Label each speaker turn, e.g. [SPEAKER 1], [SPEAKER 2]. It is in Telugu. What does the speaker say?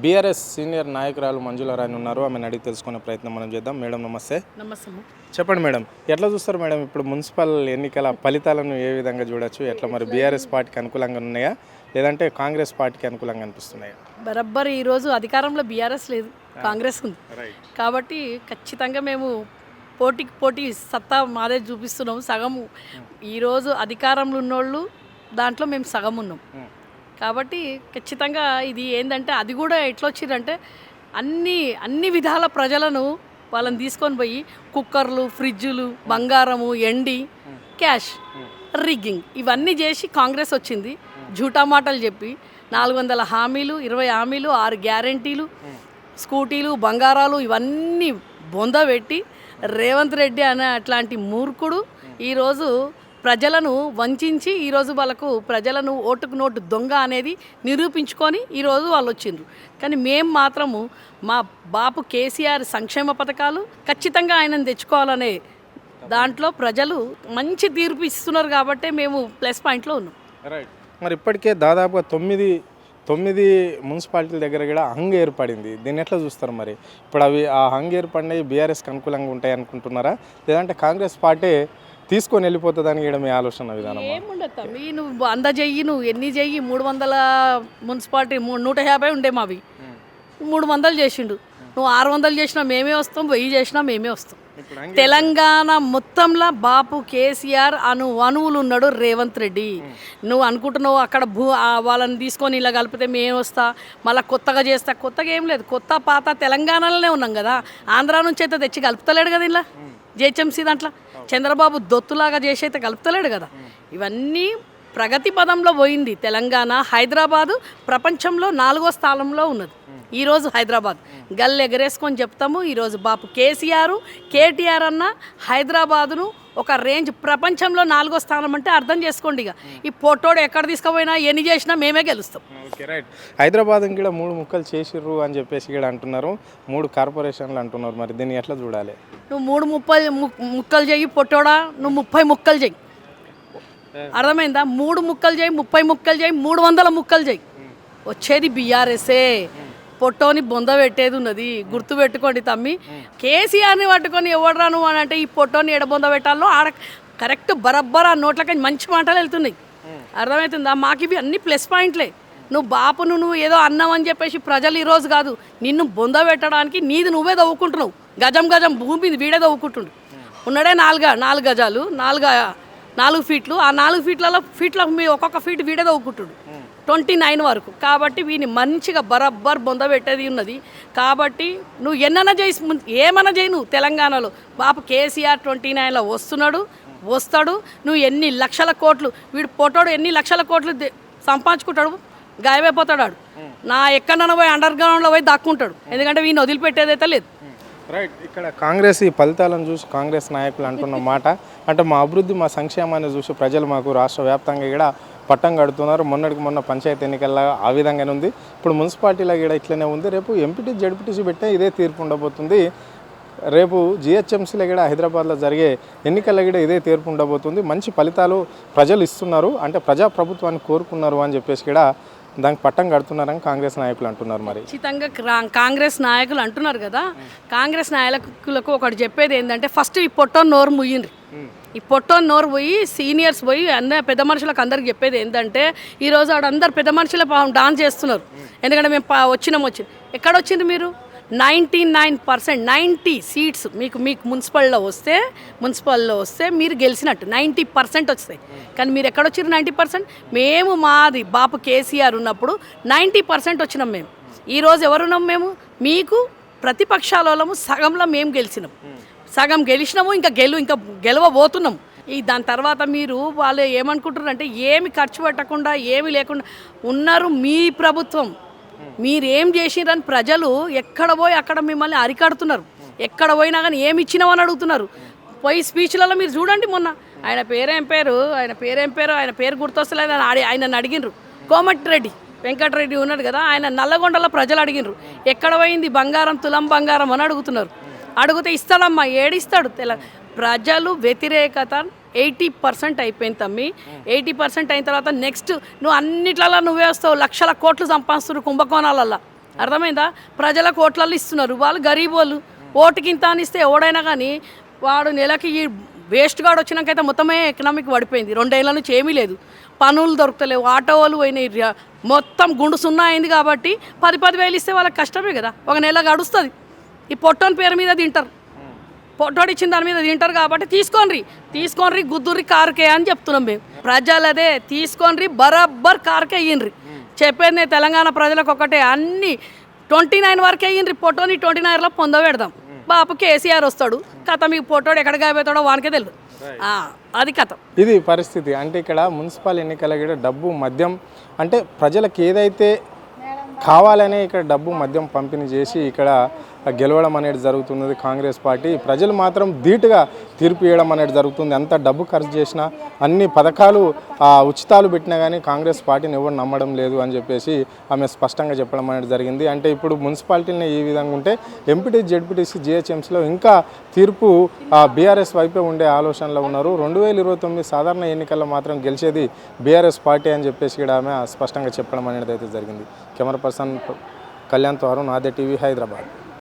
[SPEAKER 1] బీఆర్ఎస్ సీనియర్ నాయకురాలు మంజుల రాణి ఉన్నారు. ఆమెను అడిగి తెలుసుకునే ప్రయత్నం మనం చేద్దాం. మేడం నమస్తే.
[SPEAKER 2] నమస్తే.
[SPEAKER 1] చెప్పండి మేడం, ఎట్లా చూస్తారు మేడం ఇప్పుడు మున్సిపల్ ఎన్నికల ఫలితాలను ఏ విధంగా చూడొచ్చు? ఎట్లా మరి బీఆర్ఎస్ పార్టీకి అనుకూలంగా ఉన్నాయా లేదంటే కాంగ్రెస్ పార్టీకి అనుకూలంగా అనిపిస్తున్నాయా?
[SPEAKER 2] బరబ్బర్ ఈరోజు అధికారంలో బీఆర్ఎస్ లేదు, కాంగ్రెస్ ఉంది. కాబట్టి ఖచ్చితంగా మేము పోటీకి పోటీ సత్తా మాదే చూపిస్తున్నాం. సగము ఈరోజు అధికారంలో ఉన్నోళ్ళు దాంట్లో మేము సగం ఉన్నాం. కాబట్టి ఖచ్చితంగా ఇది ఏంటంటే అది కూడా ఎట్లా వచ్చిందంటే అన్ని విధాల ప్రజలను వాళ్ళని తీసుకొని పోయి కుక్కర్లు, ఫ్రిడ్జులు, బంగారము, ఎండి, క్యాష్, రిగ్గింగ్ ఇవన్నీ చేసి కాంగ్రెస్ వచ్చింది. జూటా మాటలు చెప్పి 400 హామీలు, 20 హామీలు, 6 గ్యారంటీలు, స్కూటీలు, బంగారాలు ఇవన్నీ బొందబెట్టి రేవంత్ రెడ్డి అనే అట్లాంటి మూర్ఖుడు ఈరోజు ప్రజలను వంచి ఈరోజు వాళ్ళకు ప్రజలను ఓటుకు నోటు దొంగ అనేది నిరూపించుకొని ఈరోజు వాళ్ళు వచ్చిండ్రు. కానీ మేము మాత్రము మా బాపు కేసీఆర్ సంక్షేమ పథకాలు ఖచ్చితంగా ఆయనను తెచ్చుకోవాలనే దాంట్లో ప్రజలు మంచి తీర్పు ఇస్తున్నారు కాబట్టి మేము ప్లస్ పాయింట్లో ఉన్నాం.
[SPEAKER 1] రైట్. మరి ఇప్పటికే దాదాపుగా తొమ్మిది మున్సిపాలిటీల దగ్గర కూడా హంగ్ ఏర్పడింది. దీన్ని ఎట్లా చూస్తారు? మరి ఇప్పుడు అవి ఆ హంగ్ ఏర్పడినవి బీఆర్ఎస్కి అనుకూలంగా ఉంటాయి అనుకుంటున్నారా లేదంటే కాంగ్రెస్ పార్టీ తీసుకొని వెళ్ళిపోతుందని కూడా మీ ఆలోచన విధానం?
[SPEAKER 2] ఏముండదు నువ్వు అందజెయ్యి, నువ్వు ఎన్ని చెయ్యి. 300 మున్సిపాలిటీ 150 ఉండే మావి 300 చేసిండు. నువ్వు 600 చేసినా మేమే వస్తాం, 1000 చేసినా మేమే వస్తాం. తెలంగాణ మొత్తంలో బాపు కేసీఆర్ అణువులు ఉన్నాడు రేవంత్ రెడ్డి. నువ్వు అనుకుంటున్నావు అక్కడ వాళ్ళని తీసుకొని ఇలా కలిపితే మేము వస్తా మళ్ళీ కొత్తగా చేస్తా. కొత్తగా ఏం లేదు, కొత్త పాత తెలంగాణలోనే ఉన్నాం కదా. ఆంధ్రా నుంచి అయితే తెచ్చి కలుపుతలేడు కదా ఇలా జిహెచ్ఎంసీ దాంట్లో. చంద్రబాబు దొత్తులాగా చేసి అయితే కలుపుతలేడు కదా. ఇవన్నీ ప్రగతి పదంలో పోయింది తెలంగాణ. హైదరాబాదు ప్రపంచంలో 4వ స్థానంలో ఉన్నది ఈరోజు. హైదరాబాద్ గల్లు ఎగరేసుకొని చెప్తాము. ఈరోజు బాపు కేటీఆర్ అన్న హైదరాబాదును ఒక రేంజ్ ప్రపంచంలో 4వ స్థానం అంటే అర్థం చేసుకోండి. ఇక ఈ పొట్టోడు ఎక్కడ తీసుకుపోయినా ఎన్ని చేసినా మేమే గెలుస్తాం.
[SPEAKER 1] Okay, right. హైదరాబాద్ కూడా 3 ముక్కలు చేసిర్రు అని చెప్పేసి కూడా అంటున్నారు. 3 కార్పొరేషన్లు అంటున్నారు. మరి దీన్ని ఎట్లా చూడాలి?
[SPEAKER 2] నువ్వు 3 ముక్కలు చెయ్యి పొట్టోడా, నువ్వు 30 ముక్కలు చెయ్యి. అర్థమైందా? 3 ముక్కలు చేయి, 30 ముక్కలు చేయి, 300 ముక్కలు చేయి. వచ్చేది బీఆర్ఎస్ఏ. పొట్టోని బొంద పెట్టేది ఉన్నది, గుర్తు పెట్టుకోండి తమ్మి. కేసీఆర్ని పట్టుకొని ఎవడు రాను అని అంటే ఈ పొట్టోని ఎడ బొంద పెట్టాలో ఆడ కరెక్ట్ బరబ్బర్ ఆ నోట్లకి మంచి మాటలు వెళ్తున్నాయి. అర్థమవుతుందా? మాకు ఇవి అన్ని ప్లస్ పాయింట్లే. నువ్వు బాపును నువ్వు ఏదో అన్నావని చెప్పేసి ప్రజలు ఈరోజు కాదు నిన్ను బొంద పెట్టడానికి నీది నువ్వే తవ్వుకుంటున్నావు. గజం భూమిది వీడే తవ్వుకుంటుండు. ఉన్నడే 4 గజాలు 4 ఫీట్లు. ఆ 4 ఫీట్ల మీ ఒక్కొక్క ఫీట్ వీడే తవ్వుకుంటుడు 29 వరకు. కాబట్టి వీని మంచిగా బరబ్బర్ బొంద పెట్టేది ఉన్నది. కాబట్టి నువ్వు ఏమన్నా చేయి నువ్వు తెలంగాణలో. బాపు కేసీఆర్ 29లో వస్తాడు. నువ్వు ఎన్ని లక్షల కోట్లు వీడు పొట్టోడు ఎన్ని లక్షల కోట్లు సంపాదించుకుంటాడు, గాయమైపోతాడు. నా ఎక్కడన్నా పోయి అండర్ గ్రౌండ్లో పోయి దాక్కుంటాడు. ఎందుకంటే వీని వదిలిపెట్టేదైతే లేదు.
[SPEAKER 1] రైట్. ఇక్కడ కాంగ్రెస్ ఈ ఫలితాలను చూసి కాంగ్రెస్ నాయకులు అంటున్న మాట అంటే మా అభివృద్ధి మా సంక్షేమాన్ని చూసి ప్రజలు మాకు రాష్ట్ర వ్యాప్తంగా కూడా పట్టం కడుతున్నారు. మొన్న పంచాయతీ ఎన్నికల్లో ఆ విధంగానే ఉంది. ఇప్పుడు మున్సిపాలిటీలో కూడా ఇట్లనే ఉంది. రేపు ఎంపీటీసీ జడ్పీటీసీ పెట్టే ఇదే తీర్పు ఉండబోతుంది. రేపు జిహెచ్ఎంసీలో కూడా హైదరాబాద్లో జరిగే ఎన్నికల్లో కూడా ఇదే తీర్పు ఉండబోతుంది. మంచి ఫలితాలు ప్రజలు ఇస్తున్నారు అంటే ప్రజాప్రభుత్వాన్ని కోరుకున్నారు అని చెప్పేసి కూడా దానికి పట్టం కడుతున్నారని కాంగ్రెస్ నాయకులు అంటున్నారు. మరి ఖచ్చితంగా
[SPEAKER 2] కాంగ్రెస్ నాయకులు అంటున్నారు కదా. కాంగ్రెస్ నాయకులకు ఒకటి చెప్పేది ఏంటంటే ఫస్ట్ ఈ పొట్టోని నోరు ముయ్యండి. ఈ పొట్టోని నోరు పోయి సీనియర్స్ పోయి పెద్ద మనుషులకు అందరికి చెప్పేది ఏంటంటే ఈరోజు ఆడందరు పెద్ద మనుషులే డాన్స్ చేస్తున్నారు. ఎందుకంటే మేము వచ్చినాం ఎక్కడ వచ్చింది మీరు 99% 90 సీట్స్ మీకు మున్సిపల్లో వస్తే మీరు గెలిచినట్టు 90% వస్తాయి. కానీ మీరు ఎక్కడొచ్చారు 90%? మేము మాది బాపు కేసీఆర్ ఉన్నప్పుడు 90% వచ్చినాం మేము. ఈరోజు ఎవరున్నాం మేము? మీకు ప్రతిపక్షాలము సగంలో మేము సగం గెలిచినాము. ఇంకా గెలవబోతున్నాం. దాని తర్వాత మీరు వాళ్ళు ఏమనుకుంటారు అంటే ఏమి ఖర్చు పెట్టకుండా ఏమి లేకుండా ఉన్నారు మీ ప్రభుత్వం. మీరేం చేసిరని ప్రజలు ఎక్కడ పోయి అక్కడ మిమ్మల్ని అరికడుతున్నారు. ఎక్కడ పోయినా కానీ ఏమి ఇచ్చినామని అడుగుతున్నారు. పోయి స్పీచ్లలో మీరు చూడండి. మొన్న ఆయన పేరు గుర్తొస్తలేదు. ఆయనను అడిగినరు. కోమటిరెడ్డి వెంకటరెడ్డి ఉన్నాడు కదా, ఆయన నల్లగొండలో ప్రజలు అడిగినరు ఎక్కడ పోయింది బంగారం, తులం బంగారం అని అడుగుతున్నారు. అడిగితే ఇస్తాడమ్మా, ఏడిస్తాడు. ప్రజలు వ్యతిరేకత 80% అయిపోయింది తమ్మి. 80% అయిన తర్వాత నెక్స్ట్ నువ్వు అన్నిట్లలో నువ్వే వస్తావు. లక్షల కోట్లు సంపాదిస్తున్నారు కుంభకోణాలల్లో. అర్థమైందా? ప్రజలకు ఓట్లలో ఇస్తున్నారు, వాళ్ళు గరీబ్ వాళ్ళు. ఓటుకి ఇంత అని ఇస్తే ఎవడైనా కానీ వాడు నెలకి ఈ వేస్ట్ గాడు వచ్చినాకైతే మొత్తమే ఎకనామిక్ పడిపోయింది. 2 ఏళ్ళ నుంచి ఏమీ లేదు, పనులు దొరకలేవు, ఆటో వాళ్ళు పోయినాయి, మొత్తం గుండు సున్నా అయింది. కాబట్టి 10 వేలు ఇస్తే వాళ్ళకి కష్టమే కదా, ఒక నెల గడుస్తుంది. ఈ పొట్టోని పేరు మీద తింటారు, పొట్టోడు ఇచ్చిన దాని మీద తింటారు. కాబట్టి తీసుకోండి గుద్దుర్రి కారుకే అని చెప్తున్నాం మేము. ప్రజలదే తీసుకోండి, బరాబర్ కారుకే అయ్యిండ్రి. చెప్పేది నేను తెలంగాణ ప్రజలకు ఒకటే, అన్ని 29 వరకే అయ్యిండ్రి. పొట్టోని 29లో పొందబెడదాం. బాపు కేసీఆర్ వస్తాడు, కథ మీకు పొట్టోడు ఎక్కడ గాయపోతాడో వానికే తెలియదు. అది కథ.
[SPEAKER 1] ఇది పరిస్థితి. అంటే ఇక్కడ మున్సిపల్ ఎన్నికల కూడా డబ్బు మద్యం అంటే ప్రజలకు ఏదైతే కావాలనే ఇక్కడ డబ్బు మద్యం పంపిణీ చేసి ఇక్కడ గెలవడం అనేది జరుగుతున్నది కాంగ్రెస్ పార్టీ. ప్రజలు మాత్రం ధీటుగా తీర్పు ఇవ్వడం అనేది జరుగుతుంది. ఎంత డబ్బు ఖర్చు చేసినా, అన్ని పథకాలు ఉచితాలు పెట్టినా కానీ కాంగ్రెస్ పార్టీని ఎవరు నమ్మడం లేదు అని చెప్పేసి ఆమె స్పష్టంగా చెప్పడం అనేది జరిగింది. అంటే ఇప్పుడు మున్సిపాలిటీని ఈ విధంగా ఉంటే ఎంపీటీ జెడ్పీటీసీ జిహెచ్ఎంసీలో ఇంకా తీర్పు బీఆర్ఎస్ వైపే ఉండే ఆలోచనలో ఉన్నారు. 2029 సాధారణ ఎన్నికల్లో మాత్రం గెలిచేది బీఆర్ఎస్ పార్టీ అని చెప్పేసి కూడా ఆమె స్పష్టంగా చెప్పడం అనేది అయితే జరిగింది. కెమెరా పర్సన్ కళ్యాణ్ తో అరుణ్, ఆద్య టీవీ, హైదరాబాద్.